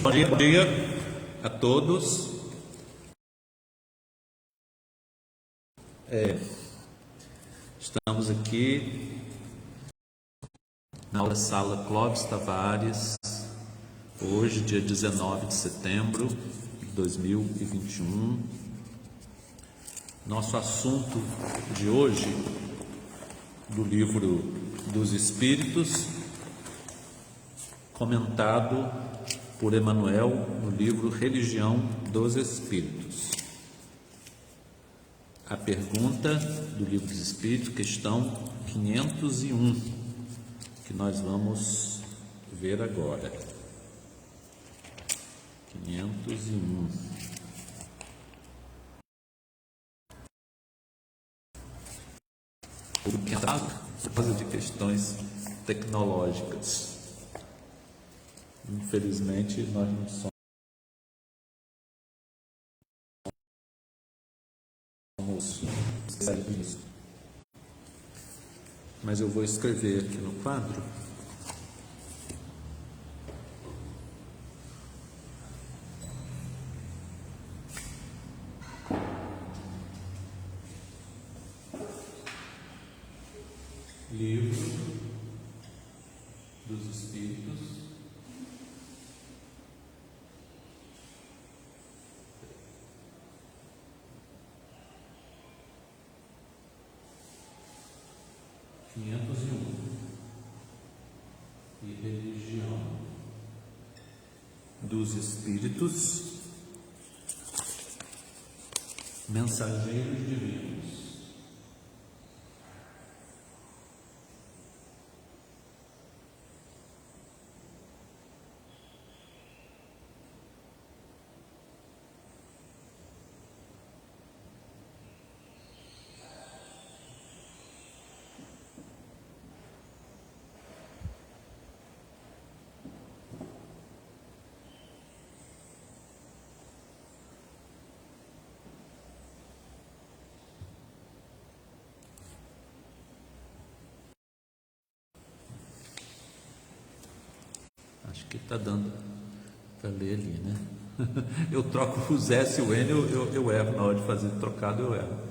Bom dia a todos. Estamos aqui na aula Sala Clóvis Tavares, hoje, dia 19 de setembro de 2021. Nosso assunto de hoje, do livro dos Espíritos, comentado por Emmanuel no livro Religião dos Espíritos. A pergunta do livro dos Espíritos, questão 501, que nós vamos ver agora. 501. Por causa de questões tecnológicas. Infelizmente, nós não somos especialistas nisso. Mas eu vou escrever aqui no quadro. Livro dos Espíritos. E Religião dos Espíritos, Mensageiros Divinos. Acho que está dando para ler ali, né? Eu troco os S e o N, eu erro. Na hora de fazer trocado, eu erro.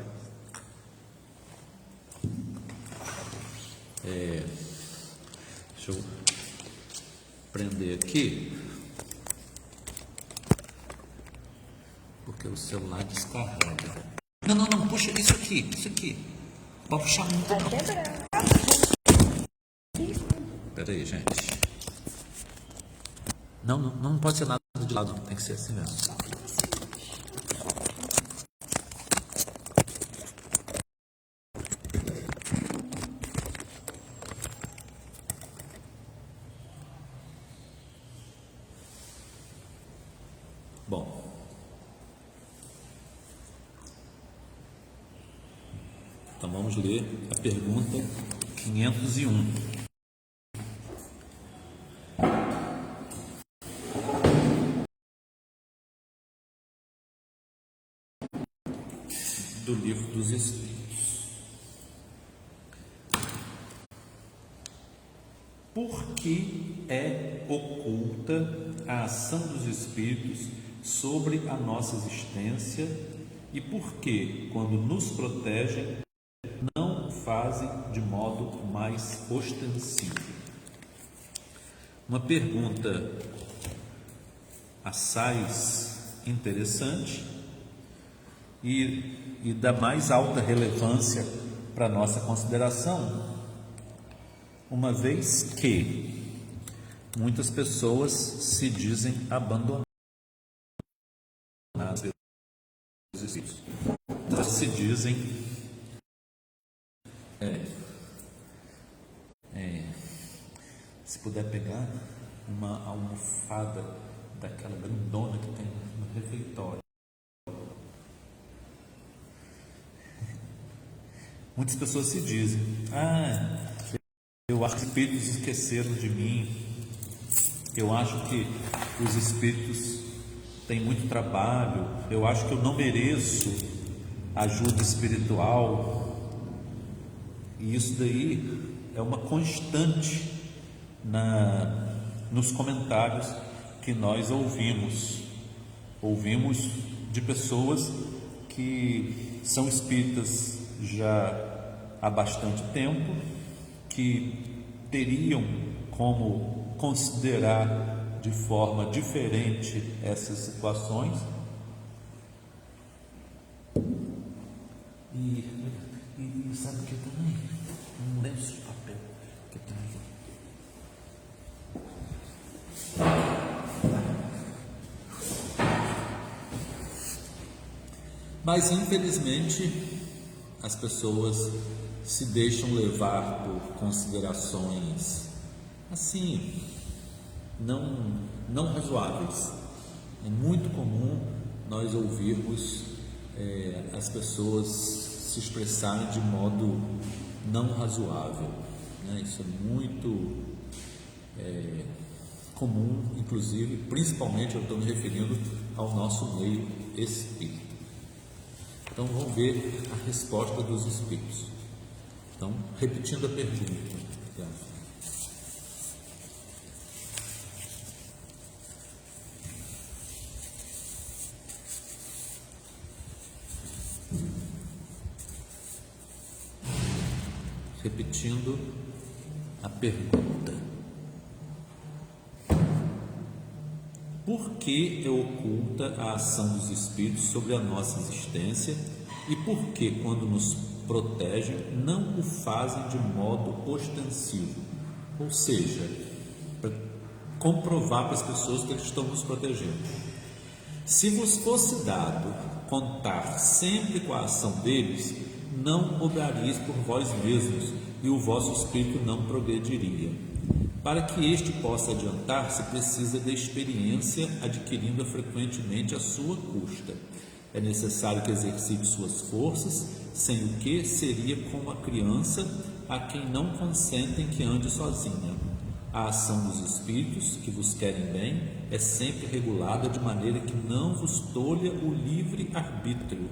Deixa eu prender aqui, porque o celular descarrega. Não, puxa isso aqui. Pode puxar muito. Espera aí, gente. Não pode ser nada de lado, tem que ser assim mesmo. Bom, então vamos ler a pergunta 501. Do livro dos Espíritos. Por que é oculta a ação dos Espíritos sobre a nossa existência e por que, quando nos protegem, não fazem de modo mais ostensivo? Uma pergunta assaz interessante e da mais alta relevância para a nossa consideração, uma vez que muitas pessoas se dizem abandonadas pelos Espíritos. Elas se dizem se puder pegar uma almofada daquela grandona que tem no refeitório. Muitas pessoas se dizem: eu acho que os espíritos esqueceram de mim, eu acho que os espíritos têm muito trabalho, eu acho que eu não mereço ajuda espiritual. E isso daí é uma constante nos comentários que nós ouvimos. Ouvimos de pessoas que são espíritas já há bastante tempo, que teriam como considerar de forma diferente essas situações. E sabe o que também? Um lenço de papel que eu tenho aqui. Mas infelizmente as pessoas se deixam levar por considerações assim não razoáveis. É muito comum nós ouvirmos as pessoas se expressarem de modo não razoável, né? Isso é muito comum, inclusive, principalmente eu estou me referindo ao nosso meio espírita. Então vamos ver a resposta dos espíritos. Então, repetindo a pergunta. Repetindo a pergunta. Por que é oculta a ação dos espíritos sobre a nossa existência e por que, quando nos protegem, não o fazem de modo ostensivo? Ou seja, para comprovar para as pessoas que eles estão nos protegendo. Se vos fosse dado contar sempre com a ação deles, não obraríeis por vós mesmos e o vosso espírito não progrediria. Para que este possa adiantar-se, precisa de experiência, adquirindo-a frequentemente à sua custa. É necessário que exercite suas forças, sem o que seria como a criança a quem não consentem que ande sozinha. A ação dos espíritos, que vos querem bem, é sempre regulada de maneira que não vos tolha o livre arbítrio.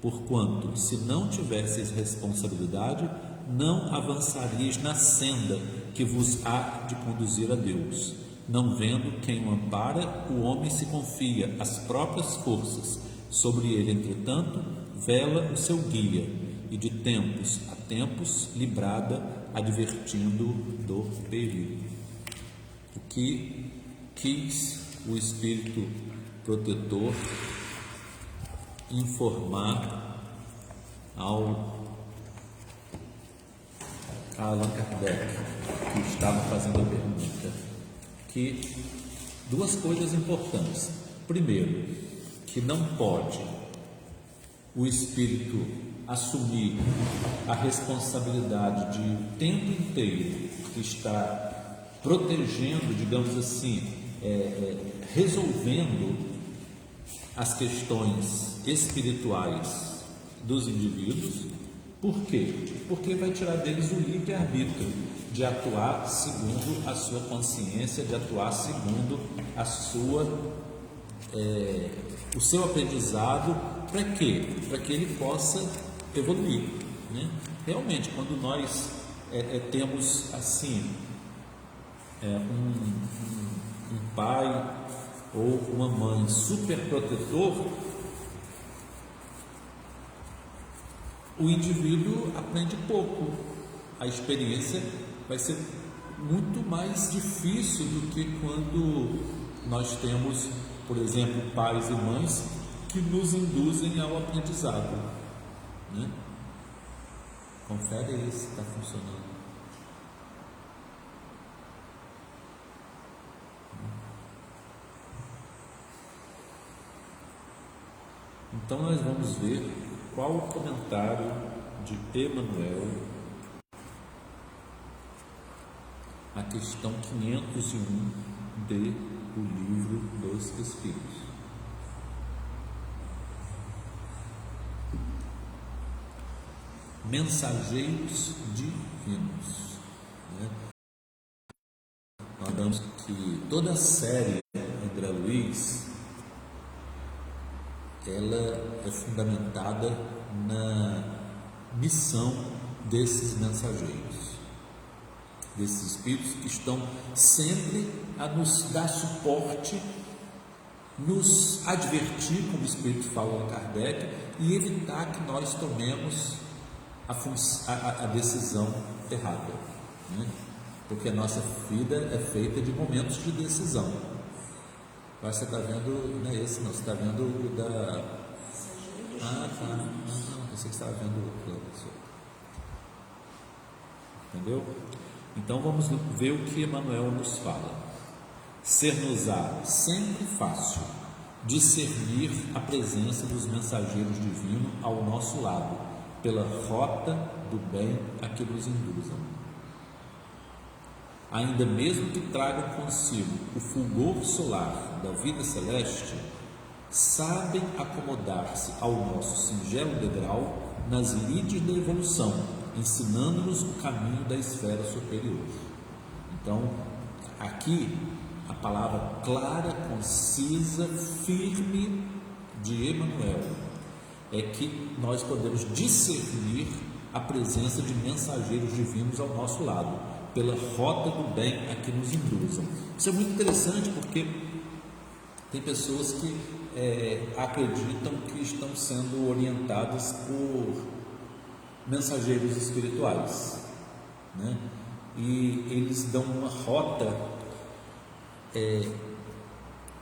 Porquanto, se não tivesseis responsabilidade, não avançaríeis na senda que vos há de conduzir a Deus. Não vendo quem o ampara, o homem se confia às próprias forças. Sobre ele, entretanto, vela o seu guia, e de tempos a tempos lhe brada, advertindo do perigo. O que quis o Espírito Protetor informar ao Allan Kardec, que estava fazendo a pergunta? Que duas coisas importantes. Primeiro, que não pode o espírito assumir a responsabilidade de o tempo inteiro estar protegendo, digamos assim, resolvendo as questões espirituais dos indivíduos. Por quê? Porque vai tirar deles o livre-arbítrio de atuar segundo a sua consciência, de atuar segundo a sua, o seu aprendizado. Para quê? Para que ele possa evoluir, né? Realmente, quando nós temos assim um pai ou uma mãe super protetor, o indivíduo aprende pouco. A experiência vai ser muito mais difícil do que quando nós temos, por exemplo, pais e mães que nos induzem ao aprendizado, né? Confere aí se está funcionando. Então nós vamos ver qual o comentário de Emmanuel à questão 501 de O Livro dos Espíritos. Mensageiros divinos, né? Nós vemos que toda a série André Luiz, ela é fundamentada na missão desses mensageiros, desses espíritos que estão sempre a nos dar suporte, nos advertir, como o Espírito falou a Kardec, e evitar que nós tomemos a decisão errada, né? Porque a nossa vida é feita de momentos de decisão. Agora você está vendo, não é esse não, você está vendo o da... Ah, tá, não, você estava vendo o outro. Entendeu? Então vamos ver o que Emmanuel nos fala. Ser-nos-á sempre fácil discernir a presença dos mensageiros divinos ao nosso lado, pela rota do bem a que nos induzam. Ainda mesmo que tragam consigo o fulgor solar da vida celeste, sabem acomodar-se ao nosso singelo degrau nas lides da evolução, ensinando-nos o caminho da esfera superior. Então, aqui, a palavra clara, concisa, firme de Emmanuel é que nós podemos discernir a presença de mensageiros divinos ao nosso lado, pela rota do bem a que nos induzam. Isso é muito interessante, porque tem pessoas que acreditam que estão sendo orientadas por mensageiros espirituais, né? E eles dão uma rota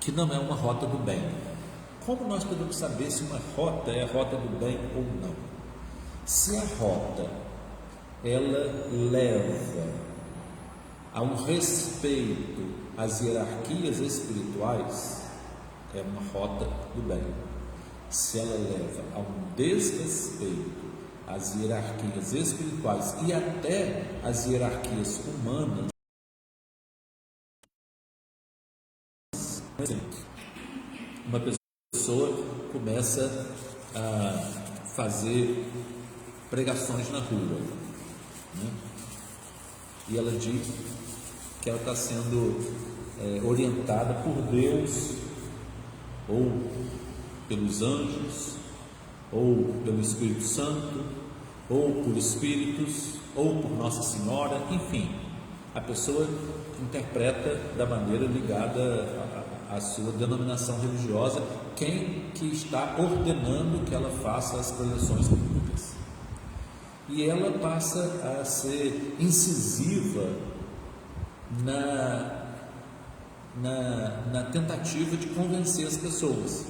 que não é uma rota do bem. Como nós podemos saber se uma rota é a rota do bem ou não? Se a rota ela leva a um respeito às hierarquias espirituais, é uma rota do bem. Se ela leva a um desrespeito às hierarquias espirituais e até às hierarquias humanas, uma pessoa começa a fazer pregações na rua, né? E ela diz que ela está sendo orientada por Deus, ou pelos anjos, ou pelo Espírito Santo, ou por espíritos, ou por Nossa Senhora, enfim, a pessoa interpreta da maneira ligada à sua denominação religiosa quem que está ordenando que ela faça as preleções públicas. E ela passa a ser incisiva na tentativa de convencer as pessoas,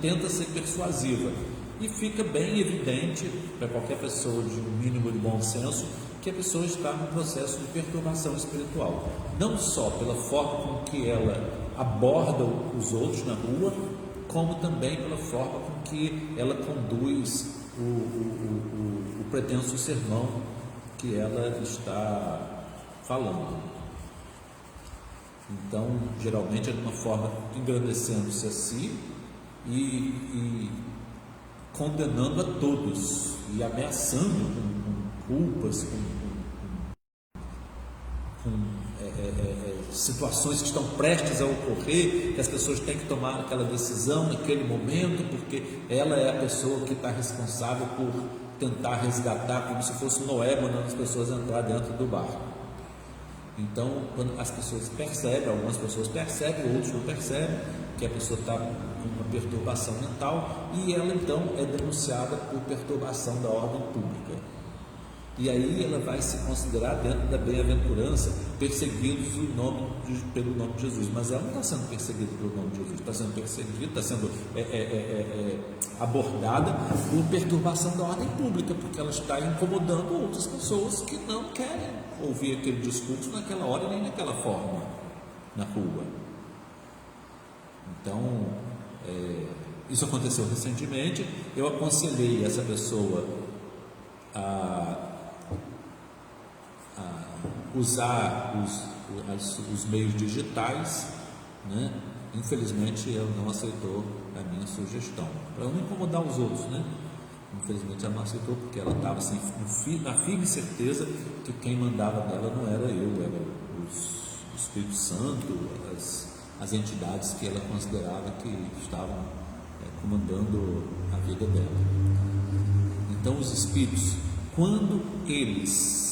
tenta ser persuasiva, e fica bem evidente para qualquer pessoa de um mínimo de bom senso que a pessoa está num processo de perturbação espiritual, não só pela forma com que ela aborda os outros na rua, como também pela forma com que ela conduz o pretenso sermão que ela está falando. Então, geralmente é de uma forma engrandecendo-se a si e condenando a todos e ameaçando com culpas, com situações que estão prestes a ocorrer, que as pessoas têm que tomar aquela decisão naquele momento, porque ela é a pessoa que está responsável por tentar resgatar, como se fosse Noé mandando as pessoas entrar dentro do barco. Então, quando as pessoas percebem, algumas pessoas percebem, outros não percebem, que a pessoa está com uma perturbação mental, e ela então é denunciada por perturbação da ordem pública. E aí ela vai se considerar dentro da bem-aventurança perseguidos pelo nome de Jesus, mas ela não está sendo perseguida pelo nome de Jesus, está sendo perseguida, está sendo abordada por perturbação da ordem pública, porque ela está incomodando outras pessoas que não querem ouvir aquele discurso naquela hora nem naquela forma na rua. Então isso aconteceu recentemente. Eu aconselhei essa pessoa a usar os meios digitais, né? Infelizmente ela não aceitou a minha sugestão, para não incomodar os outros, né? Infelizmente ela não aceitou, porque ela estava assim, na firme certeza que quem mandava nela não era eu, era o Espírito Santo, as entidades que ela considerava que estavam comandando a vida dela. Então os espíritos, quando eles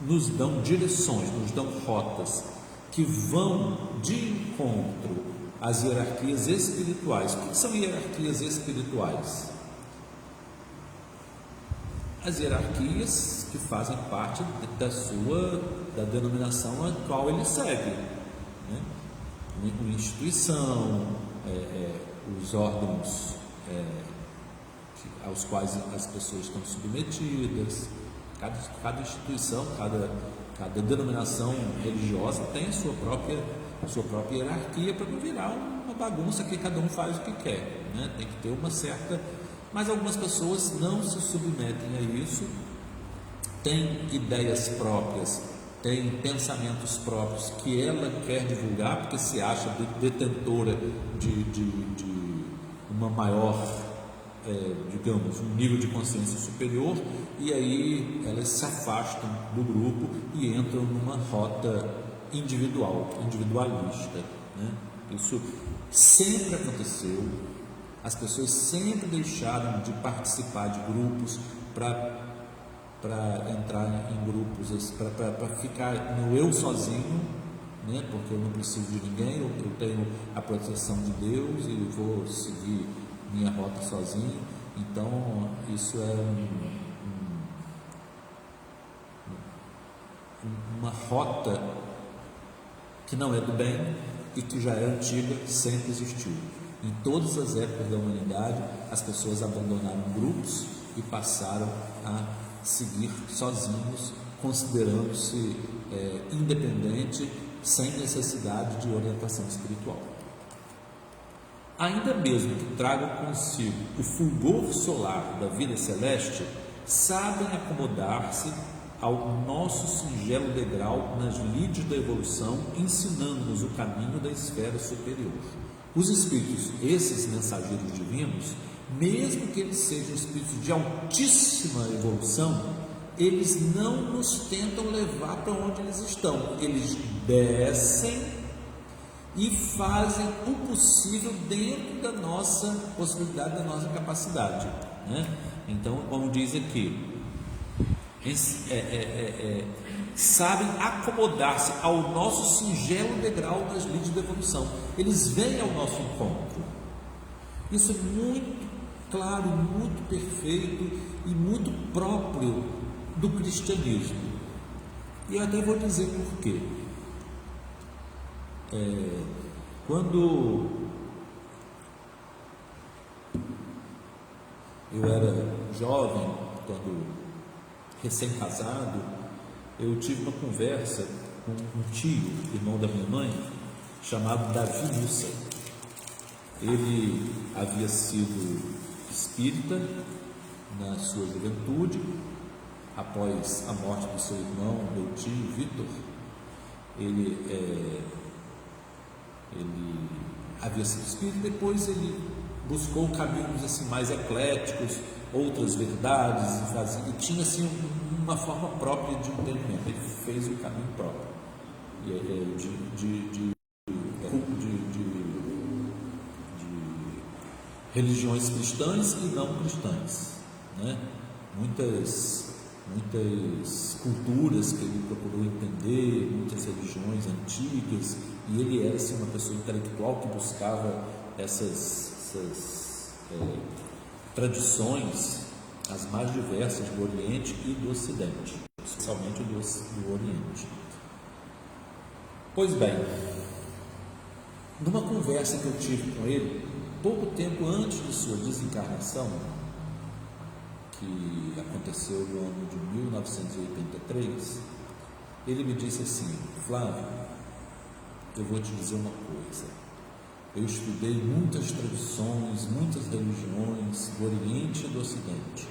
nos dão direções, nos dão rotas que vão de encontro às hierarquias espirituais. O que são hierarquias espirituais? As hierarquias que fazem parte da denominação a qual ele segue, né? Uma instituição, os órgãos aos quais as pessoas estão submetidas. Cada instituição, cada denominação religiosa tem a sua própria hierarquia, para não virar uma bagunça que cada um faz o que quer, né? Tem que ter uma certa... Mas algumas pessoas não se submetem a isso, têm ideias próprias, têm pensamentos próprios que ela quer divulgar, porque se acha detentora de uma maior, digamos, um nível de consciência superior, e aí elas se afastam do grupo e entram numa rota individualista, né? Isso sempre aconteceu. As pessoas sempre deixaram de participar de grupos para entrar em grupos, para ficar no eu sozinho, né? Porque eu não preciso de ninguém, eu tenho a proteção de Deus e eu vou seguir minha rota sozinho. Então, isso é uma rota que não é do bem e que já é antiga, sempre existiu. Em todas as épocas da humanidade, as pessoas abandonaram grupos e passaram a seguir sozinhos, considerando-se independente, sem necessidade de orientação espiritual. Ainda mesmo que tragam consigo o fulgor solar da vida celeste, sabem acomodar-se ao nosso singelo degrau nas lides da evolução, ensinando-nos o caminho da esfera superior. Os espíritos, esses mensageiros divinos, mesmo que eles sejam espíritos de altíssima evolução, eles não nos tentam levar para onde eles estão. Eles descem e fazem o possível dentro da nossa possibilidade, da nossa capacidade, né? Então, como diz aqui, sabem acomodar-se ao nosso singelo degrau nas lides da evolução. Eles vêm ao nosso encontro. Isso é muito claro, muito perfeito e muito próprio do cristianismo. E eu até vou dizer por quê. Quando eu era jovem, quando recém-casado, eu tive uma conversa com um tio, irmão da minha mãe, chamado Davi Mussa. Ele havia sido espírita na sua juventude. Após a morte do seu irmão, meu tio Vitor, ele havia sido espírita. Depois ele buscou caminhos assim mais ecléticos, outras verdades, e tinha assim uma forma própria de entendimento. Ele fez o caminho próprio de religiões cristãs e não cristãs, né? Muitas culturas que ele procurou entender, muitas religiões antigas, e ele era assim, uma pessoa intelectual que buscava essas tradições, as mais diversas, do Oriente e do Ocidente, especialmente do Oriente. Pois bem, numa conversa que eu tive com ele, pouco tempo antes de sua desencarnação, que aconteceu no ano de 1983, ele me disse assim: Flávio, eu vou te dizer uma coisa. Eu estudei muitas tradições, muitas religiões do Oriente e do Ocidente,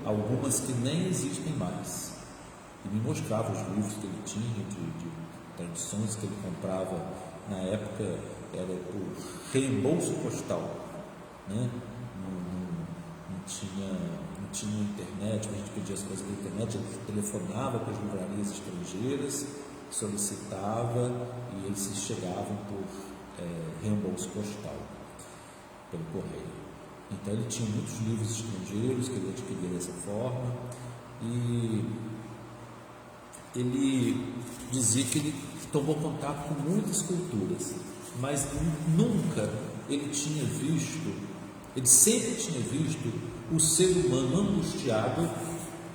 algumas que nem existem mais, e me mostrava os livros que ele tinha de tradições que ele comprava. Na época era por reembolso postal, né? Não tinha internet, a gente pedia as coisas pela internet, ele telefonava para as livrarias estrangeiras, solicitava, e eles chegavam por reembolso postal, pelo correio. Então ele tinha muitos livros estrangeiros que ele adquiria dessa forma, e ele dizia que ele tomou contato com muitas culturas, mas nunca ele sempre tinha visto o ser humano angustiado,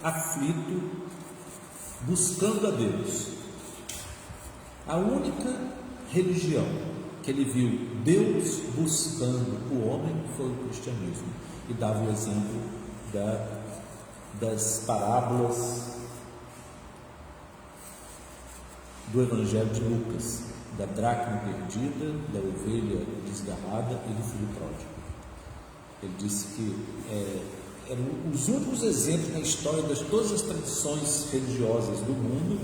aflito, buscando a Deus. A única religião que ele viu Deus buscando o homem foi o cristianismo, e dava o exemplo das parábolas do Evangelho de Lucas, da dracma perdida, da ovelha desgarrada e do filho pródigo. Ele disse que eram os únicos exemplos na história de todas as tradições religiosas do mundo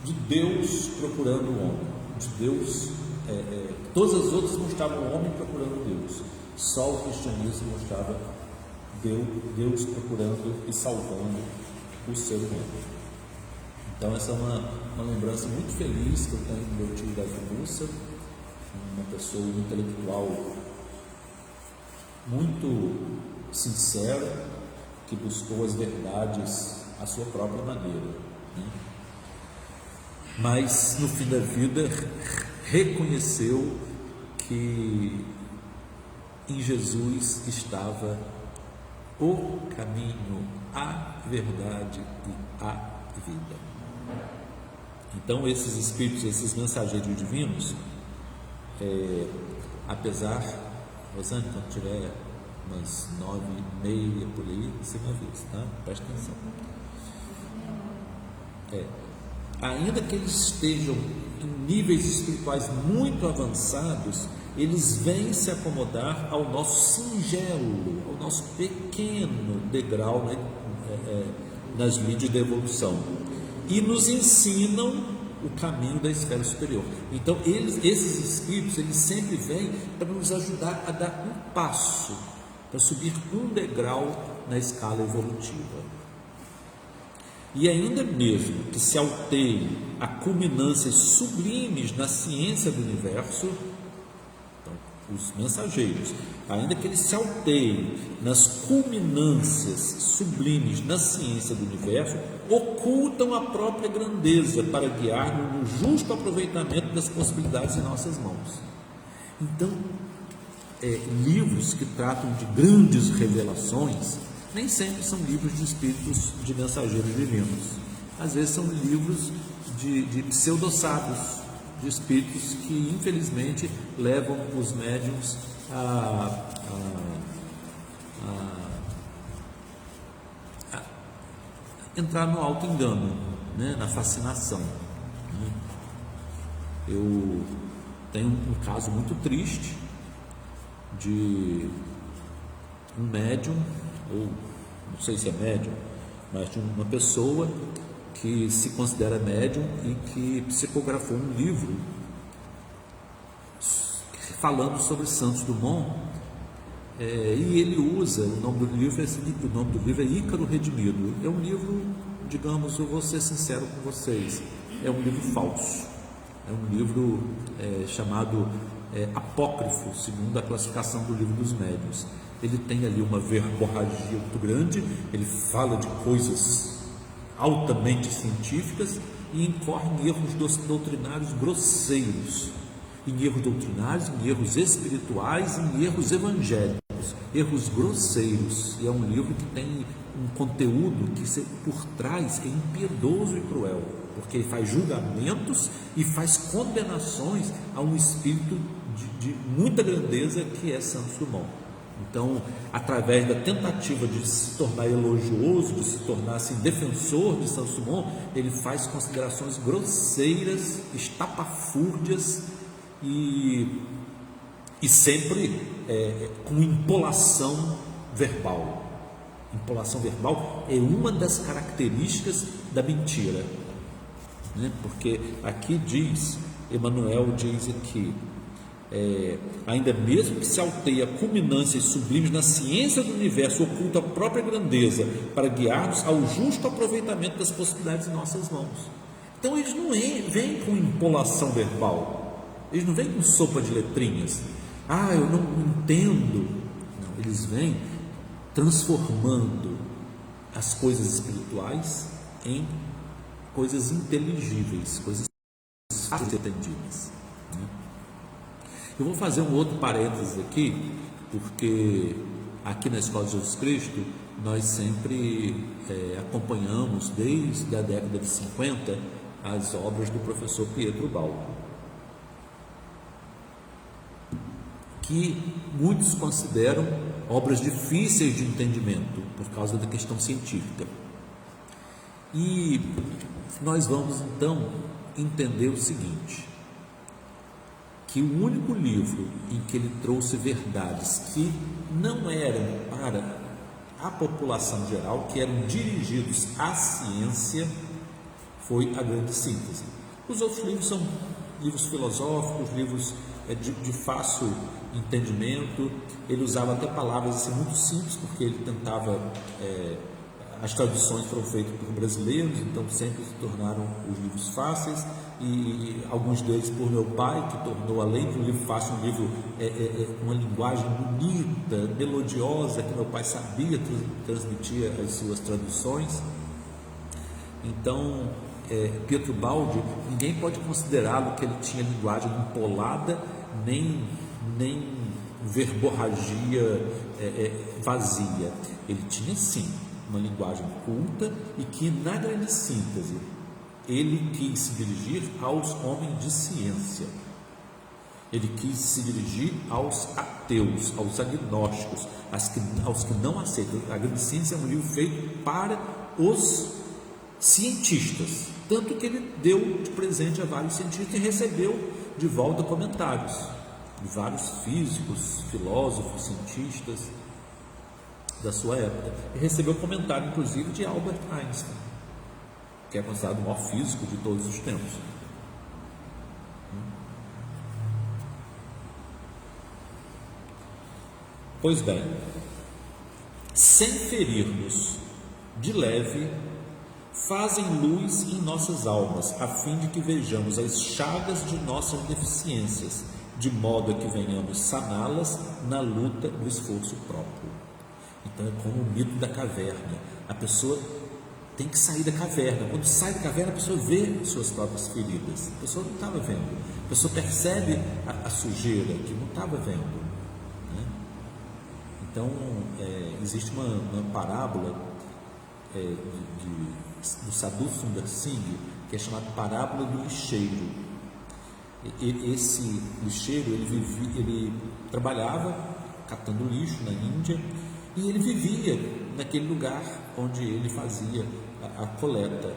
de Deus procurando o homem, de Deus. Todas as outras mostravam o homem procurando Deus, só o cristianismo mostrava Deus procurando e salvando o ser humano. Então essa é uma lembrança muito feliz que eu tenho do meu tio Davi Mussa, uma pessoa intelectual muito sincera, que buscou as verdades à sua própria maneira, né? Mas no fim da vida reconheceu que em Jesus estava o caminho, a verdade e a vida. Então esses espíritos, esses mensageiros divinos, apesar, Rosane, quando tiver umas 9h30 por aí, você me avisa, tá? Presta atenção. Ainda que eles estejam em níveis espirituais muito avançados, eles vêm se acomodar ao nosso singelo, ao nosso pequeno degrau, né, nas líneas de evolução, e nos ensinam o caminho da esfera superior. Então esses espíritos, eles sempre vêm para nos ajudar a dar um passo, para subir um degrau na escala evolutiva. E ainda mesmo que se alteiem a culminâncias sublimes na ciência do universo, então, os mensageiros, ainda que eles se alteiem nas culminâncias sublimes na ciência do universo, ocultam a própria grandeza para guiar-nos no justo aproveitamento das possibilidades em nossas mãos. Então, livros que tratam de grandes revelações nem sempre são livros de espíritos, de mensageiros divinos. Às vezes são livros de pseudo-sábios, de espíritos que infelizmente levam os médiuns a entrar no auto-engano, né? Na fascinação, né? Eu tenho um caso muito triste de um médium, ou não sei se é médium, mas de uma pessoa que se considera médium e que psicografou um livro falando sobre Santos Dumont, e ele usa o nome do livro, o nome do livro é Ícaro Redimido. É um livro, digamos, eu vou ser sincero com vocês, é um livro falso, é um livro chamado apócrifo, segundo a classificação do Livro dos Médiuns. Ele tem ali uma verborragia muito grande, ele fala de coisas altamente científicas e incorre em erros doutrinários grosseiros, em erros doutrinários, em erros espirituais, em erros evangélicos, erros grosseiros. E é um livro que tem um conteúdo que por trás é impiedoso e cruel, porque ele faz julgamentos e faz condenações a um espírito de muita grandeza que é Santos Dumont. Então, através da tentativa de se tornar elogioso, de se tornar assim, defensor de Santos Dumont, ele faz considerações grosseiras, estapafúrdias e sempre com impolação verbal. Impolação verbal é uma das características da mentira, né? Porque aqui Emmanuel diz aqui, ainda mesmo que se alteie a culminâncias sublimes na ciência do universo, oculta a própria grandeza para guiar-nos ao justo aproveitamento das possibilidades em nossas mãos. Então eles não vêm com impolação verbal, eles não vêm com sopa de letrinhas. Eu não entendo. Não, eles vêm transformando as coisas espirituais em coisas inteligíveis, coisas fáceis de ser entendidas, né? Eu vou fazer um outro parênteses aqui, porque aqui na Escola de Jesus Cristo nós sempre acompanhamos desde a década de 50 as obras do professor Pietro Baldi, que muitos consideram obras difíceis de entendimento por causa da questão científica. E nós vamos então entender o seguinte, que o único livro em que ele trouxe verdades que não eram para a população geral, que eram dirigidos à ciência, foi a Grande Síntese. Os outros livros são livros filosóficos, livros de fácil entendimento. Ele usava até palavras assim, muito simples, porque ele tentava... as traduções foram feitas por brasileiros, então sempre se tornaram os livros fáceis, e alguns deles por meu pai, que tornou, além de um livro fácil, um livro uma linguagem bonita, melodiosa, que meu pai sabia transmitir as suas traduções. Então, Pietro Baldi, ninguém pode considerá-lo que ele tinha linguagem empolada, nem verborragia vazia. Ele tinha sim uma linguagem culta, e que na Grande Síntese ele quis se dirigir aos homens de ciência, ele quis se dirigir aos ateus, aos agnósticos, aos que não aceitam. A Grande Síntese é um livro feito para os cientistas, tanto que ele deu de presente a vários cientistas e recebeu de volta comentários de vários físicos, filósofos, cientistas da sua época, e recebeu comentário inclusive de Albert Einstein, que é considerado o maior físico de todos os tempos. Pois bem, sem ferir-nos de leve, fazem luz em nossas almas, a fim de que vejamos as chagas de nossas deficiências, de modo a que venhamos saná-las na luta do esforço próprio. Então é como o mito da caverna. A pessoa tem que sair da caverna. Quando sai da caverna, a pessoa vê suas próprias feridas. A pessoa não estava vendo. A pessoa percebe a sujeira que não estava vendo, né? Então existe uma parábola do Sadhu Sundar Singh, que é chamada parábola do lixeiro. Esse lixeiro, ele trabalhava catando lixo na Índia, e ele vivia naquele lugar onde ele fazia a coleta,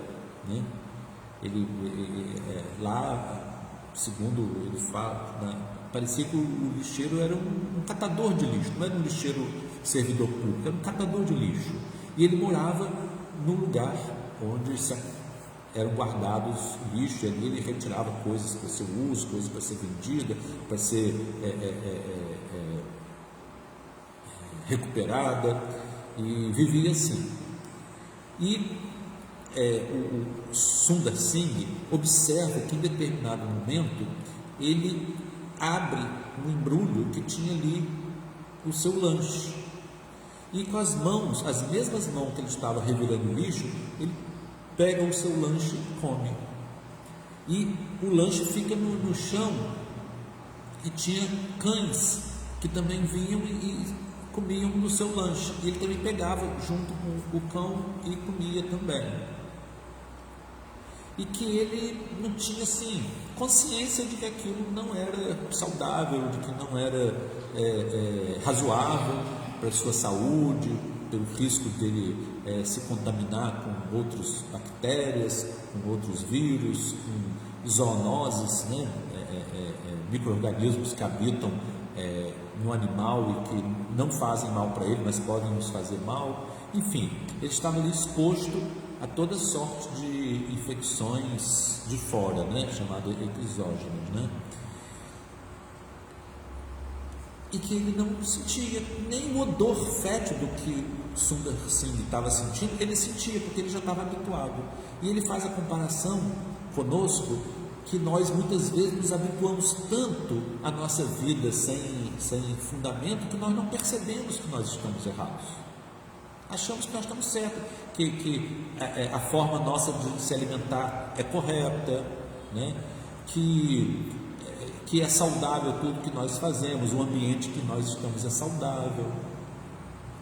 né? Lá, segundo ele fala, parecia que o lixeiro era um catador de lixo, não era um lixeiro servidor público, era um catador de lixo. E ele morava no lugar onde eram guardados lixo, e ali ele retirava coisas para seu uso, coisas para ser vendida, para ser recuperada, e vivia assim. E o Sundar Singh observa que em determinado momento ele abre um embrulho que tinha ali o seu lanche, e com as mãos, as mesmas mãos que ele estava revirando o lixo, ele pega o seu lanche e come, e o lanche fica no chão, e tinha cães que também vinham e comiam no seu lanche, e ele também pegava junto com o cão e comia também. E que ele não tinha assim consciência de que aquilo não era saudável, de que não era razoável para a sua saúde, pelo risco dele se contaminar com outras bactérias, com outros vírus, com zoonoses, né? Micro-organismos que habitam no animal e que não fazem mal para ele, mas podem nos fazer mal. Enfim, ele estava ali exposto a toda sorte de infecções de fora, né, chamadas exógenas, né? E que ele não sentia nem o odor fétido que Sundar Singh estava sentindo, ele sentia, porque ele já estava habituado. E ele faz a comparação conosco, que nós muitas vezes nos habituamos tanto à nossa vida sem fundamento, que nós não percebemos que nós estamos errados. Achamos que nós estamos certos, que a forma nossa de se alimentar é correta, né? que é saudável tudo que nós fazemos, o ambiente que nós estamos é saudável,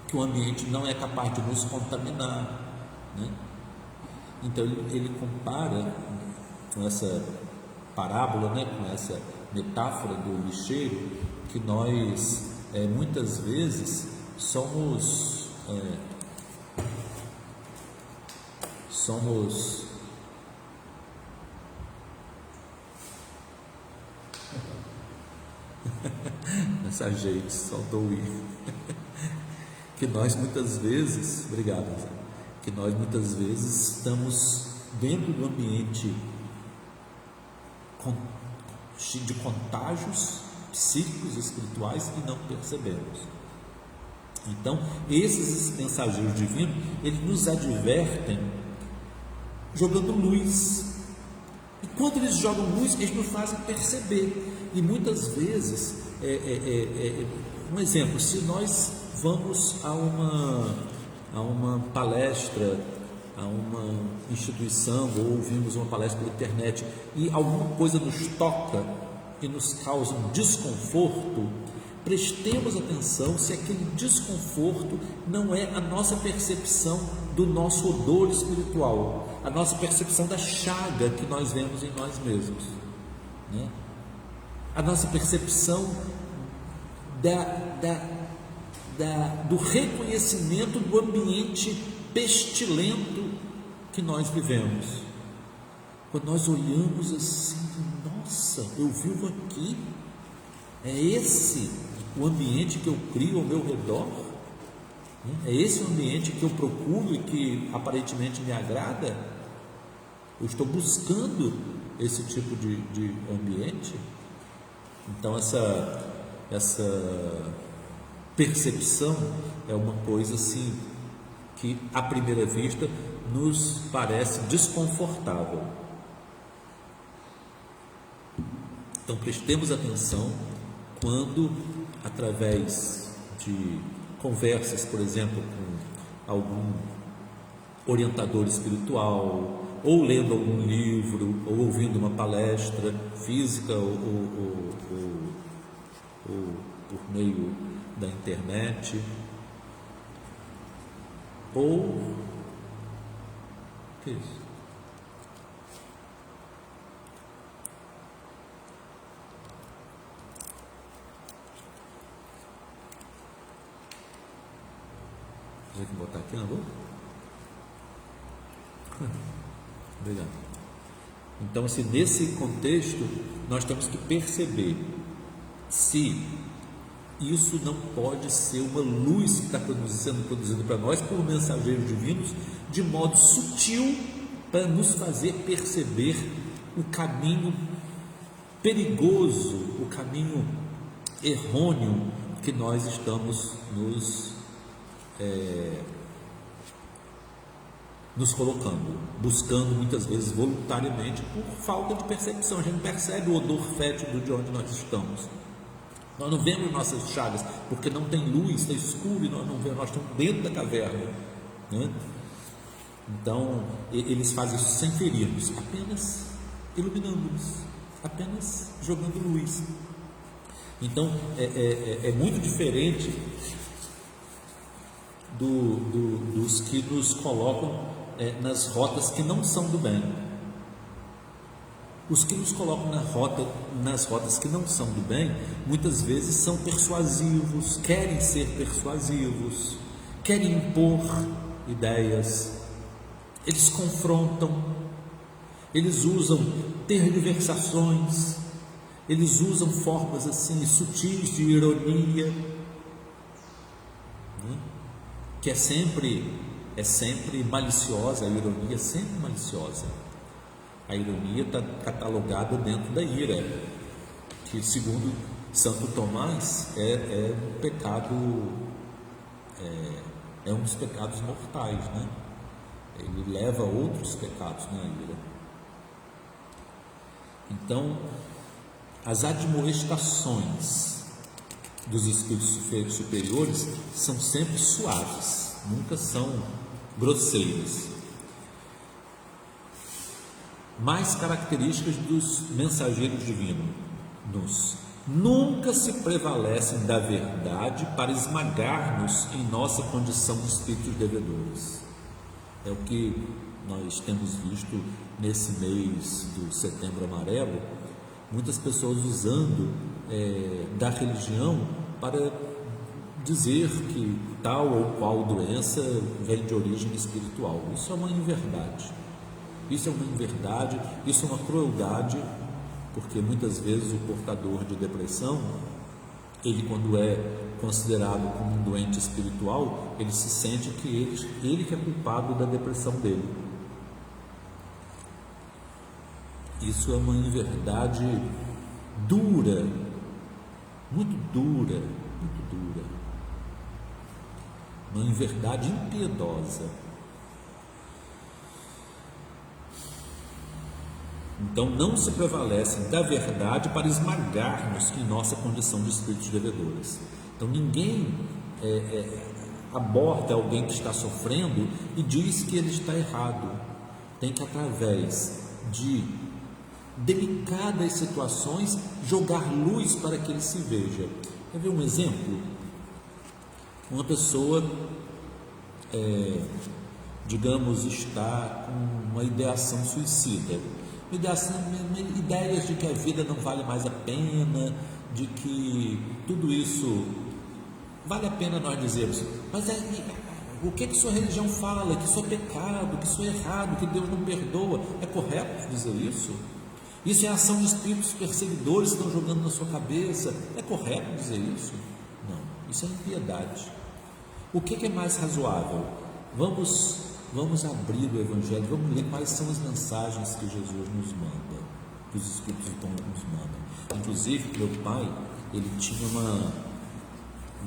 que o ambiente não é capaz de nos contaminar, né? Então ele compara com essa parábola, né, com essa metáfora do lixeiro, que nós muitas vezes somos mensageiros, soltou o i. Que nós muitas vezes, obrigado, que nós muitas vezes estamos dentro do ambiente cheio de contágios psíquicos, espirituais, e não percebemos. Então, esses mensageiros divinos, eles nos advertem jogando luz. E quando eles jogam luz, eles nos fazem perceber. E muitas vezes, um exemplo, se nós vamos a uma palestra, a uma instituição, ou ouvimos uma palestra pela internet e alguma coisa nos toca e nos causa um desconforto, prestemos atenção se aquele desconforto não é a nossa percepção do nosso odor espiritual, a nossa percepção da chaga que nós vemos em nós mesmos, né? A nossa percepção do reconhecimento do ambiente pestilento que nós vivemos. Quando nós olhamos assim, nossa, eu vivo aqui, é esse o ambiente que eu crio ao meu redor, é esse o ambiente que eu procuro e que aparentemente me agrada. Eu estou buscando esse tipo de ambiente. Então essa percepção é uma coisa assim que à primeira vista nos parece desconfortável. Então prestemos atenção quando, através de conversas, por exemplo, com algum orientador espiritual, ou lendo algum livro, ou ouvindo uma palestra física ou por meio da internet, ou que isso? Vou que botar aqui na boca. Obrigado. Então, assim, nesse contexto, nós temos que perceber se isso não pode ser uma luz que está sendo produzida para nós por mensageiros divinos, de modo sutil, para nos fazer perceber o caminho perigoso, o caminho errôneo que nós estamos nos colocando, buscando muitas vezes voluntariamente por falta de percepção. A gente percebe o odor fétido de onde nós estamos. Nós não vemos nossas chagas, porque não tem luz, está escuro e nós não vemos, nós estamos dentro da caverna, né? Então, eles fazem isso sem ferir-nos, apenas iluminando-nos, apenas jogando luz. Então, é muito diferente dos que nos colocam nas rotas que não são do bem. Os que nos colocam nas rotas que não são do bem, muitas vezes são persuasivos, querem ser persuasivos, querem impor ideias, eles confrontam, eles usam tergiversações, eles usam formas assim sutis de ironia, né? Que é sempre maliciosa. A ironia é sempre maliciosa. A ironia está catalogada dentro da ira, que segundo Santo Tomás é um pecado, é um dos pecados mortais, né? Ele leva a outros pecados na ira. Então, as admoestações dos espíritos superiores são sempre suaves, nunca são grosseiras. mais características dos mensageiros divinos. Nunca se prevalecem da verdade para esmagar-nos em nossa condição de espíritos devedores. É o que nós temos visto nesse mês do Setembro Amarelo, muitas pessoas usando da religião para dizer que tal ou qual doença vem de origem espiritual. Isso é uma inverdade. Isso é uma inverdade, isso é uma crueldade, porque muitas vezes o portador de depressão, ele, quando é considerado como um doente espiritual, ele se sente que ele que é culpado da depressão dele. Isso é uma inverdade dura, muito dura, muito dura. Uma inverdade impiedosa. Então não se prevalecem da verdade para esmagar-nos em nossa condição de espíritos devedores. Então ninguém aborda alguém que está sofrendo e diz que ele está errado. Tem que, através de delicadas situações, jogar luz para que ele se veja. Quer ver um exemplo? Uma pessoa, digamos, está com uma ideação suicida, ideias de que a vida não vale mais a pena, de que tudo isso vale a pena nós dizermos, mas o que sua religião fala? Que isso é pecado, que isso é errado, que Deus não perdoa. É correto dizer isso? Isso é ação de espíritos perseguidores que estão jogando na sua cabeça. É correto dizer isso? Não, isso é impiedade. O que é mais razoável? Vamos abrir o Evangelho, vamos ler quais são as mensagens que Jesus nos manda, que os Espíritos nos mandam. Inclusive, meu pai, ele tinha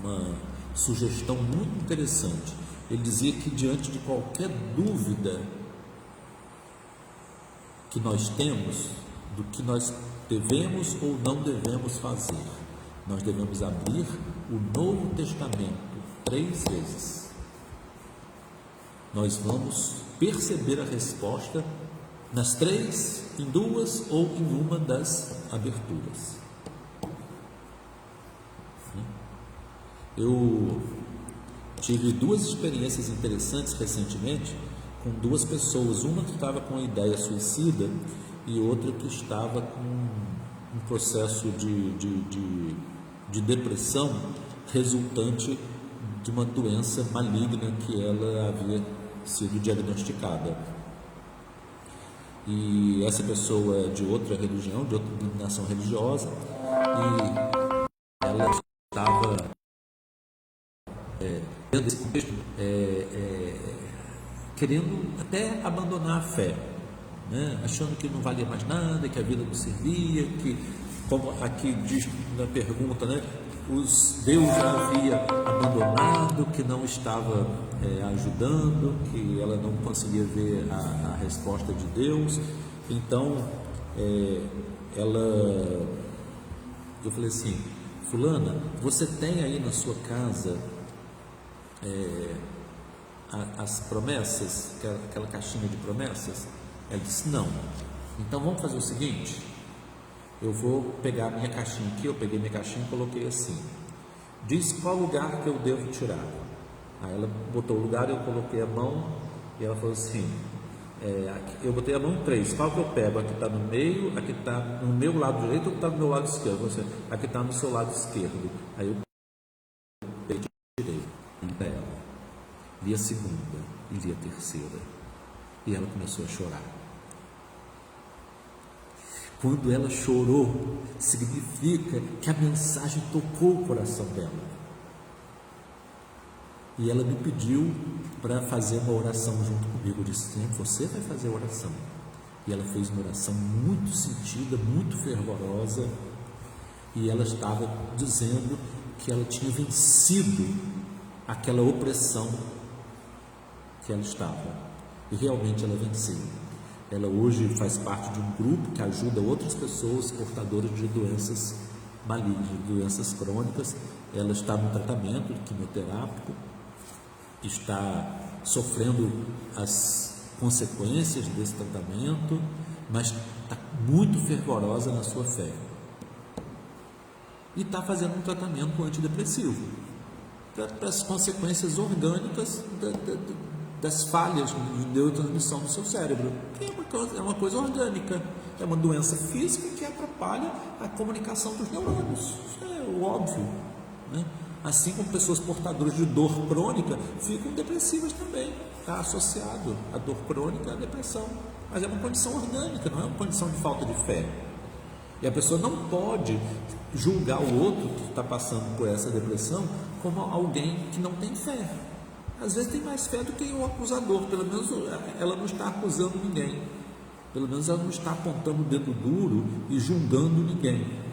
uma sugestão muito interessante. Ele dizia que, diante de qualquer dúvida que nós temos do que nós devemos ou não devemos fazer, nós devemos abrir o Novo Testamento 3 vezes. Nós vamos perceber a resposta nas 3, em 2 ou em uma das aberturas. Eu tive 2 experiências interessantes recentemente com 2 pessoas, uma que estava com a ideia suicida e outra que estava com um processo de depressão resultante de uma doença maligna que ela havia sido diagnosticada. E essa pessoa é de outra religião, de outra denominação religiosa, e ela estava querendo até abandonar a fé, né? Achando que não valia mais nada, que a vida não servia, que, como aqui diz na pergunta, né? Deus já havia abandonado, que não estava ajudando, que ela não conseguia ver a resposta de Deus. Então eu falei assim: fulana, você tem aí na sua casa as promessas, aquela caixinha de promessas? Ela disse: não. Então vamos fazer o seguinte, eu vou pegar a minha caixinha aqui. Eu peguei minha caixinha e coloquei assim: diz qual lugar que eu devo tirar. Aí ela botou o lugar, eu coloquei a mão e ela falou assim: eu botei a mão em 3, qual que eu pego? Aqui está no meio, aqui está no meu lado direito ou está no meu lado esquerdo? Você, aqui está no seu lado esquerdo. Aí eu tirei para ela, li a segunda e li a terceira, e ela começou a chorar. Quando ela chorou, significa que a mensagem tocou o coração dela. E ela me pediu para fazer uma oração junto comigo. Eu disse: você vai fazer a oração. E ela fez uma oração muito sentida, muito fervorosa. E ela estava dizendo que ela tinha vencido aquela opressão que ela estava. E realmente ela venceu. Ela hoje faz parte de um grupo que ajuda outras pessoas portadoras de doenças malignas, de doenças crônicas. Ela está no tratamento quimioterápico, está sofrendo as consequências desse tratamento mas está muito fervorosa na sua fé e está fazendo um tratamento antidepressivo para as consequências orgânicas das falhas de neurotransmissão do seu cérebro, que é uma coisa orgânica, é uma doença física que atrapalha a comunicação dos neurônios. Isso é o óbvio, né? Assim como pessoas portadoras de dor crônica ficam depressivas também, está associado a dor crônica à depressão, mas é uma condição orgânica, não é uma condição de falta de fé. E a pessoa não pode julgar o outro que está passando por essa depressão como alguém que não tem fé. Às vezes tem mais fé do que o acusador, pelo menos ela não está acusando ninguém, pelo menos ela não está apontando o dedo duro e julgando ninguém.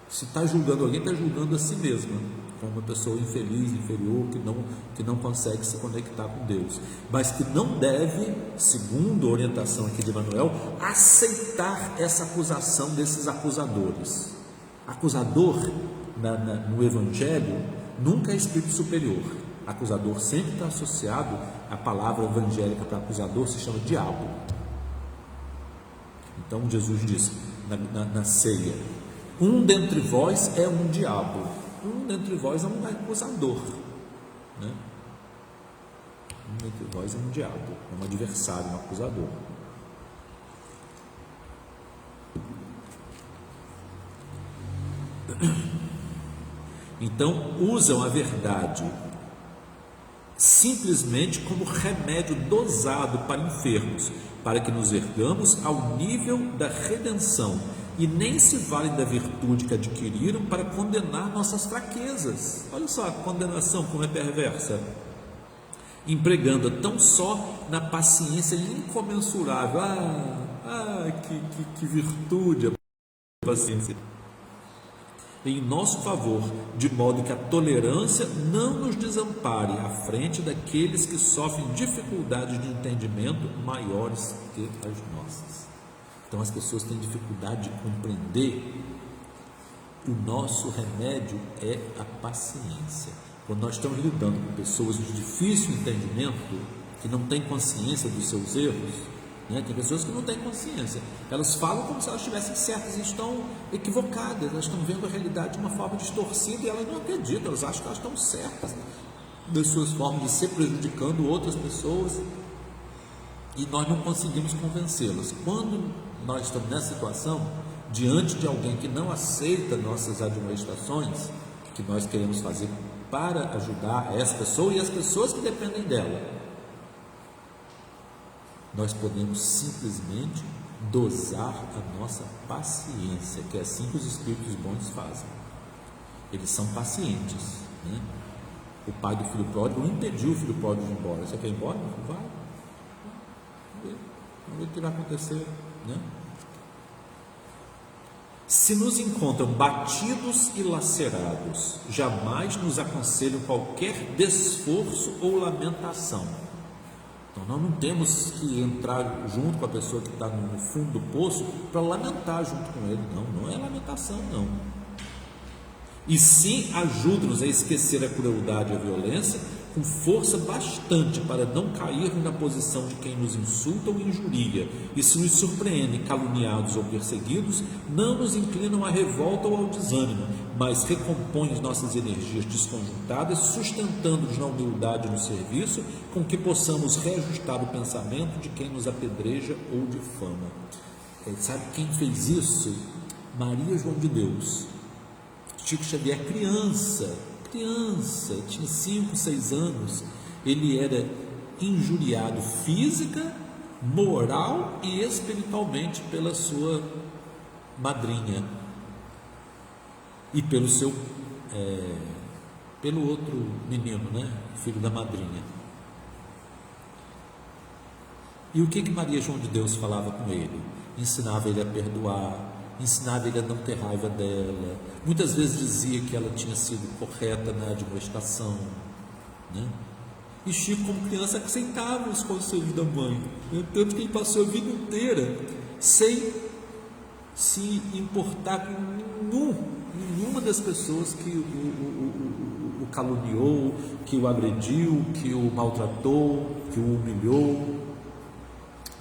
Se está julgando alguém, está julgando a si mesma, como uma pessoa infeliz, inferior, que não consegue se conectar com Deus, mas que não deve, segundo a orientação aqui de Emmanuel, aceitar essa acusação desses acusadores. Acusador no Evangelho nunca é espírito superior. Acusador sempre está associado, a palavra evangélica para acusador se chama diabo. Então Jesus disse na ceia: um dentre vós é um diabo, um dentre vós é um acusador, né? Um dentre vós é um diabo, é um adversário, um acusador. Então usam a verdade simplesmente como remédio dosado para enfermos, para que nos ergamos ao nível da redenção, e nem se valem da virtude que adquiriram para condenar nossas fraquezas. Olha só a condenação como é perversa, empregando tão só na paciência incomensurável. Que virtude a paciência em nosso favor, de modo que a tolerância não nos desampare à frente daqueles que sofrem dificuldades de entendimento maiores que as nossas. Então as pessoas têm dificuldade de compreender. O nosso remédio é a paciência. Quando nós estamos lidando com pessoas de difícil entendimento, que não têm consciência dos seus erros, né? Tem pessoas que não têm consciência, elas falam como se elas estivessem certas e estão equivocadas, elas estão vendo a realidade de uma forma distorcida e elas não acreditam, elas acham que elas estão certas das suas formas de ser, prejudicando outras pessoas, e nós não conseguimos convencê-las. Quando nós estamos nessa situação, diante de alguém que não aceita nossas admoestações, que nós queremos fazer para ajudar essa pessoa e as pessoas que dependem dela, nós podemos simplesmente dosar a nossa paciência, que é assim que os espíritos bons fazem. Eles são pacientes, né? O pai do filho pródigo não impediu o filho pródigo de ir embora. Você quer ir embora? Vai. Vamos ver o que vai acontecer, né? Se nos encontram batidos e lacerados, jamais nos aconselham qualquer desforço ou lamentação. Então nós não temos que entrar junto com a pessoa que está no fundo do poço para lamentar junto com ele, não é lamentação, não. E sim ajuda-nos a esquecer a crueldade e a violência com força bastante para não cairmos na posição de quem nos insulta ou injuria, e se nos surpreendem caluniados ou perseguidos, não nos inclinam à revolta ou ao desânimo, mas recompõem as nossas energias desconjuntadas, sustentando-nos na humildade e no serviço, com que possamos reajustar o pensamento de quem nos apedreja ou difama. Sabe quem fez isso? Maria João de Deus. Chico Xavier, criança, tinha 5, 6 anos, ele era injuriado física, moral e espiritualmente pela sua madrinha e pelo pelo outro menino, né, filho da madrinha. E o que Maria João de Deus falava com ele? Ensinava ele a perdoar, ensinava ele a não ter raiva dela, muitas vezes dizia que ela tinha sido correta na admoestação, né? E Chico, como criança, aceitava os conselhos da mãe, né? Tanto que ele passou a vida inteira sem se importar com nenhuma das pessoas que o caluniou, que o agrediu, que o maltratou, que o humilhou.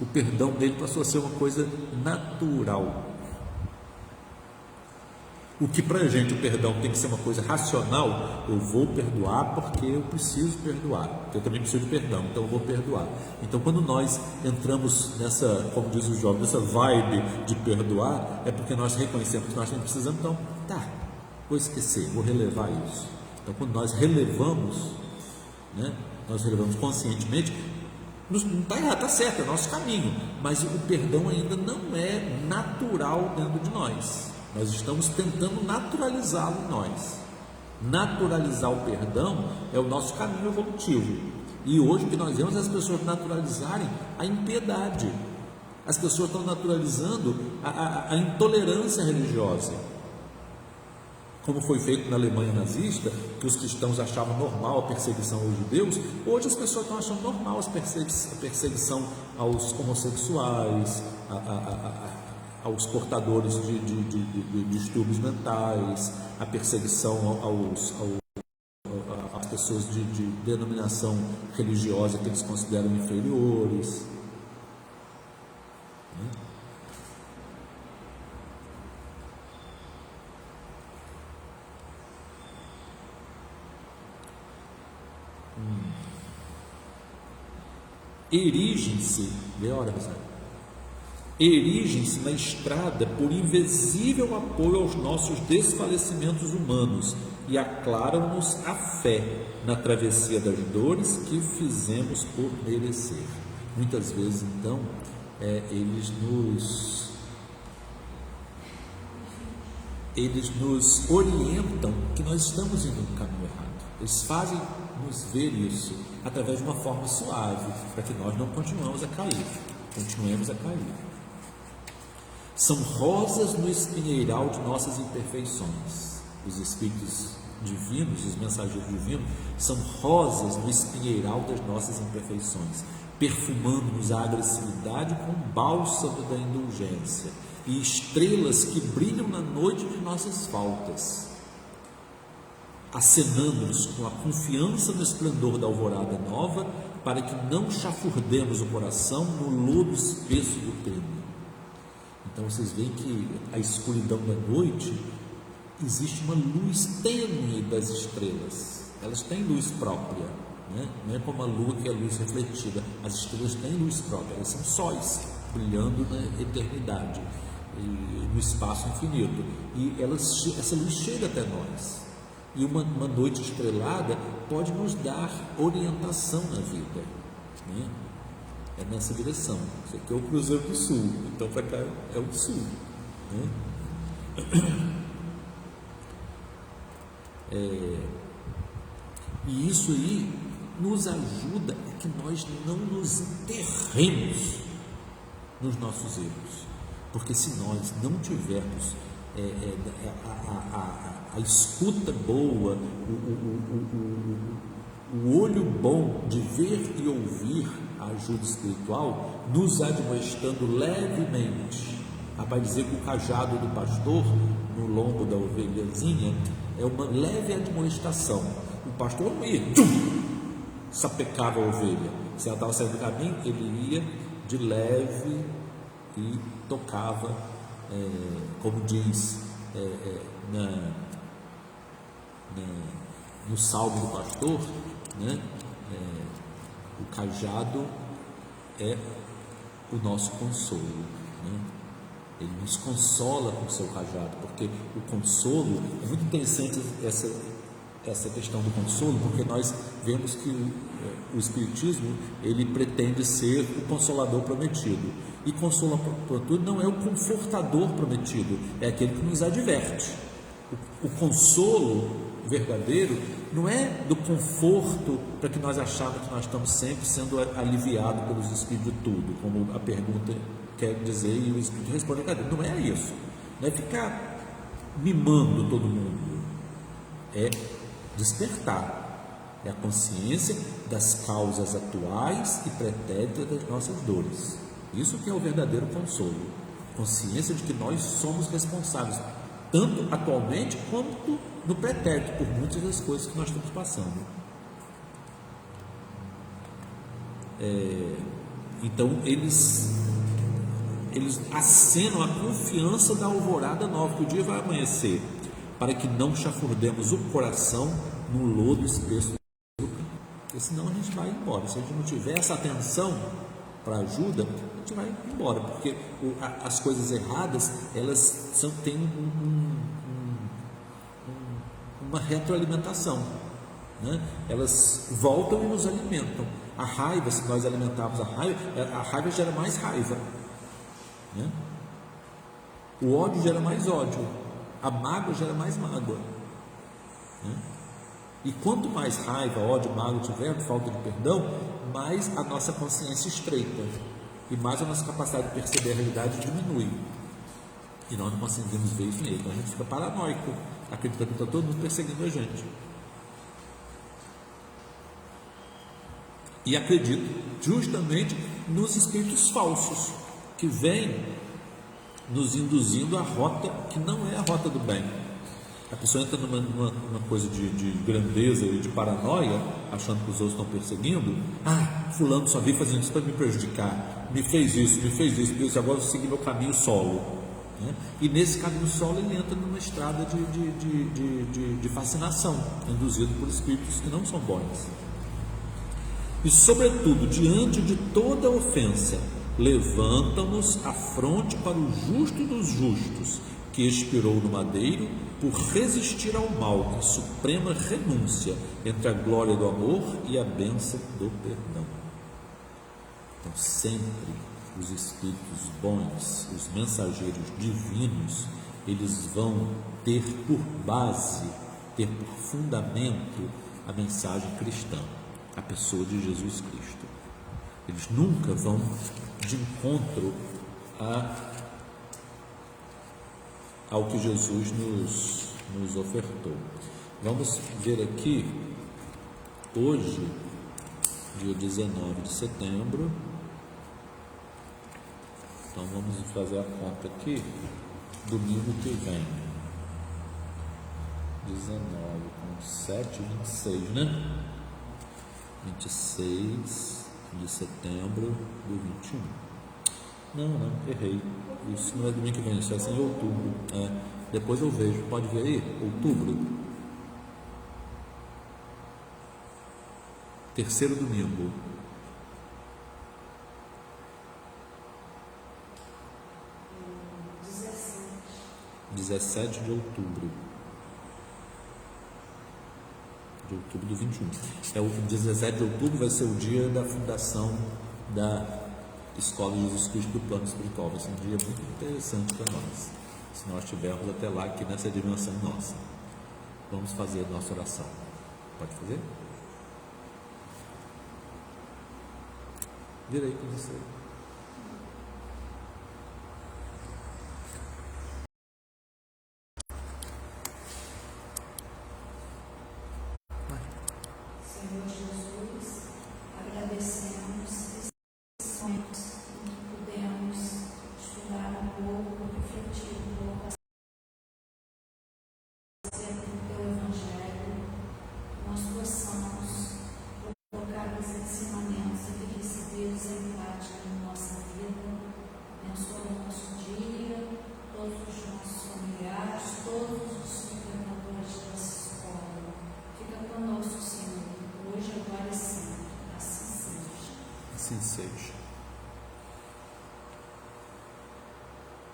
O perdão dele passou a ser uma coisa natural. O que para a gente o perdão tem que ser uma coisa racional, eu vou perdoar porque eu preciso perdoar, porque eu também preciso de perdão, então eu vou perdoar. Então quando nós entramos nessa, como diz o jovem, nessa vibe de perdoar, é porque nós reconhecemos que nós não precisamos, então, tá, vou esquecer, vou relevar isso. Então quando nós relevamos, né, nós relevamos conscientemente, não está errado, está certo, é o nosso caminho, mas o perdão ainda não é natural dentro de nós. Nós estamos tentando naturalizá-lo em nós. Naturalizar o perdão é o nosso caminho evolutivo. E hoje o que nós vemos é as pessoas naturalizarem a impiedade. As pessoas estão naturalizando a intolerância religiosa. Como foi feito na Alemanha nazista, que os cristãos achavam normal a perseguição aos judeus, hoje as pessoas estão achando normal a perseguição aos homossexuais, aos portadores de distúrbios mentais, a perseguição às pessoas de denominação religiosa que eles consideram inferiores. Erigem-se, vê a hora, Rosário. Erigem-se na estrada por invisível apoio aos nossos desfalecimentos humanos e aclaram-nos a fé na travessia das dores que fizemos por merecer. Muitas vezes, então, eles nos orientam que nós estamos indo no caminho errado. Eles fazem nos ver isso através de uma forma suave, para que nós não continuemos a cair. São rosas no espinheiral de nossas imperfeições. Os Espíritos divinos, os mensageiros divinos, são rosas no espinheiral das nossas imperfeições, perfumando-nos a agressividade com o bálsamo da indulgência e estrelas que brilham na noite de nossas faltas, acenando-nos com a confiança no esplendor da alvorada nova, para que não chafurdemos o coração no lodo espesso do crime. Então vocês veem que a escuridão da noite, existe uma luz tênue das estrelas. Elas têm luz própria, né? Não é como a lua que é luz refletida. As estrelas têm luz própria, elas são sóis brilhando na eternidade e no espaço infinito. E essa luz chega até nós. E uma noite estrelada pode nos dar orientação na vida, né? É nessa direção. Isso aqui é o Cruzeiro do Sul, então para cá é o Sul, né? E isso aí nos ajuda a que nós não nos enterremos nos nossos erros, porque se nós não tivermos a escuta boa, o olho bom de ver e ouvir a ajuda espiritual, nos admoestando levemente. Vai dizer que o cajado do pastor no lombo da ovelhazinha é uma leve admoestação. O pastor não ia, sapecava a ovelha. Se ela estava saindo do caminho, ele ia de leve e tocava, como diz no salmo do pastor, né? O cajado é o nosso consolo, né? Ele nos consola com o seu cajado, porque o consolo, é muito interessante essa questão do consolo, porque nós vemos que o Espiritismo, ele pretende ser o consolador prometido, e consolador não é o confortador prometido, é aquele que nos adverte. O consolo verdadeiro não é do conforto para que nós achamos que nós estamos sempre sendo aliviados pelos Espíritos de tudo, como a pergunta quer dizer, e o Espírito responde: não é isso, não é ficar mimando todo mundo, é despertar, é a consciência das causas atuais e pretéritas das nossas dores. Isso que é o verdadeiro consolo, consciência de que nós somos responsáveis, tanto atualmente quanto no pretérito, por muitas das coisas que nós estamos passando. Então eles acenam a confiança da alvorada nova, que o dia vai amanhecer, para que não chafurdemos o coração no lodo espesso do campo, porque senão a gente vai embora. Se a gente não tiver essa atenção para ajuda, a gente vai embora, porque as coisas erradas, elas têm uma retroalimentação, né? Elas voltam e nos alimentam. A raiva, se nós alimentarmos a raiva gera mais raiva, né? O ódio gera mais ódio, a mágoa gera mais mágoa, né? E quanto mais raiva, ódio, mágoa tiver, falta de perdão, mais a nossa consciência estreita e mais a nossa capacidade de perceber a realidade diminui, e nós não conseguimos ver isso nele. Então a gente fica paranoico, acreditando que está todo mundo perseguindo a gente. E acredito justamente nos espíritos falsos, que vêm nos induzindo a rota que não é a rota do bem. A pessoa entra numa coisa de grandeza e de paranoia, achando que os outros estão perseguindo. Fulano só veio fazendo isso para me prejudicar, me fez isso, agora eu vou seguir meu caminho solo, né? E nesse caminho solo ele entra numa estrada de fascinação, induzido por espíritos que não são bons. E sobretudo, diante de toda ofensa, levantam-nos a fronte para o justo dos justos, que expirou no madeiro por resistir ao mal, em suprema renúncia entre a glória do amor e a bênção do perdão. Então sempre os espíritos bons, os mensageiros divinos, eles vão ter por base, ter por fundamento a mensagem cristã, a pessoa de Jesus Cristo. Eles nunca vão de encontro ao que Jesus nos ofertou. Vamos ver aqui, hoje, dia 19 de setembro, então vamos fazer a conta aqui, domingo que vem, 19 com 7, 26, né? 26 de setembro do 21. Não, errei. Isso não é domingo que vem, isso vai ser em outubro. Depois eu vejo, pode ver aí? Outubro. Terceiro domingo. 17 de outubro. De outubro do 21. O 17 de outubro vai ser o dia da fundação da Escola de Jesus Cristo do Plano Espiritual. Vai ser um dia muito interessante para nós, se nós estivermos até lá, aqui nessa dimensão nossa. Vamos fazer a nossa oração. Pode fazer? Direito de você. Senhor Jesus, agradecemos esses momentos em que pudemos estudar um pouco, refletir um pouco acerca do Teu Evangelho, que nós possamos colocar os ensinamentos aqui recebidos em prática na nossa vida, abençoa o nosso dia, todos os nossos familiares, todos os frequentadores dessa escola. Fica conosco, Senhor, hoje, agora e sempre. Assim seja. Assim seja.